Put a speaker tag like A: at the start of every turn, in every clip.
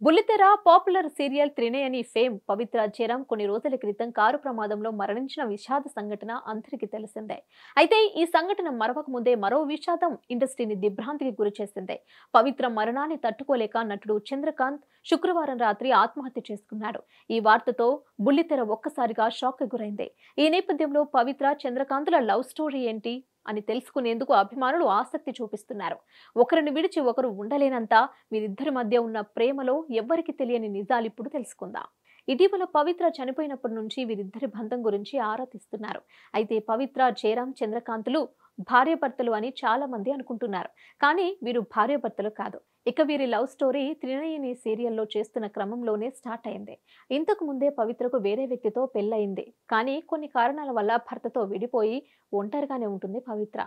A: బుల్లితెర popular serial Trinayani fame పవిత్ర జయరాం కొన్ని రోజుల క్రితం కారు ప్రమాదంలో మరణించిన విషాద సంఘటన అందరికీ తెలిసిందే. అయితే ఈ సంఘటన మరవక ముందే మరో విషాదం ఇండస్ట్రీని దిగ్భ్రాంతికి గురిచేసింది. పవిత్ర మరణాన్ని తట్టుకోలేక నటుడు చంద్రకాంత్ శుక్రవారం రాత్రి ఆత్మహత్య చేసుకున్నాడు. ఈ వార్తతో బుల్లితెర ఒక్కసారిగా షాక్ గురైంది. ఈ నేపథ్యంలో పవిత్ర చంద్రకాంత్ల లవ్ స్టోరీ ఏంటి అని తెలుసుకునేందుకు అభిమానులు ఆసక్తి చూపిస్తున్నారు. ఒకరిని విడిచి ఒకరు ఉండలేనంత వీరిద్దరి మధ్య ఉన్న ప్రేమలో ఎవ్వరికి తెలియని నిజాలిప్పుడు తెలుసుకుందాం. ఇటీవల పవిత్ర చనిపోయినప్పటి నుంచి వీరిద్దరి బంధం గురించి ఆరా తీస్తున్నారు. అయితే పవిత్ర జయరాం చంద్రకాంత్లు భార్యాభర్తలు అని చాలా మంది అనుకుంటున్నారు. కానీ వీరు భార్యాభర్తలు కాదు. ఇక వీరి లవ్ స్టోరీ త్రినయని సీరియల్లో చేస్తున్న క్రమంలోనే స్టార్ట్ అయింది. ఇంతకు ముందే పవిత్రకు వేరే వ్యక్తితో పెళ్లయింది. కానీ కొన్ని కారణాల వల్ల భర్తతో విడిపోయి ఒంటరిగానే ఉంటుంది పవిత్ర.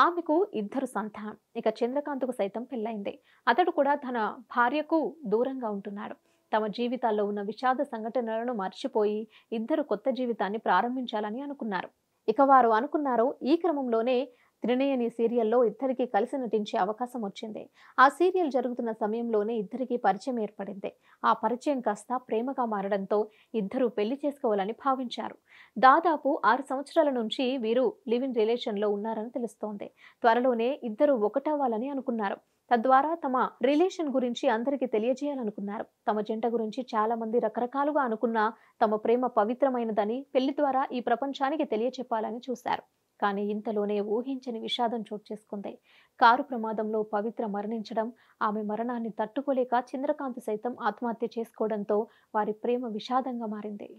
A: ఆమెకు ఇద్దరు సంతానం. ఇక చంద్రకాంత్కు సైతం పెళ్లయింది. అతడు కూడా తన భార్యకు దూరంగా ఉంటున్నాడు. తమ జీవితాల్లో ఉన్న విషాద సంఘటనలను మర్చిపోయి ఇద్దరు కొత్త జీవితాన్ని ప్రారంభించాలని అనుకున్నారు. ఇక వారు అనుకున్నారు. ఈ క్రమంలోనే త్రినయని సీరియల్లో ఇద్దరికి కలిసి నటించే అవకాశం వచ్చింది. ఆ సీరియల్ జరుగుతున్న సమయంలోనే ఇద్దరికి పరిచయం ఏర్పడింది. ఆ పరిచయం కాస్త ప్రేమగా మారడంతో ఇద్దరు పెళ్లి చేసుకోవాలని భావించారు. దాదాపు 6 సంవత్సరాల నుంచి వీరు లివ్ ఇన్ రిలేషన్లో ఉన్నారని తెలుస్తోంది. త్వరలోనే ఇద్దరు ఒకటవ్వాలని అనుకున్నారు. తద్వారా తమ రిలేషన్ గురించి అందరికీ తెలియజేయాలనుకున్నారు. తమ జంట గురించి చాలా మంది రకరకాలుగా అనుకున్నా తమ ప్రేమ పవిత్రమైనదని పెళ్లి ద్వారా ఈ ప్రపంచానికి తెలియచెప్పాలని చూశారు. కానీ ఇంతలోనే ఊహించని విషాదం చోటు చేసుకుంది. కారు ప్రమాదంలో పవిత్ర మరణించడం, ఆమె మరణాన్ని తట్టుకోలేక చంద్రకాంత్ సైతం ఆత్మహత్య చేసుకోవడంతో వారి ప్రేమ విషాదంగా మారింది.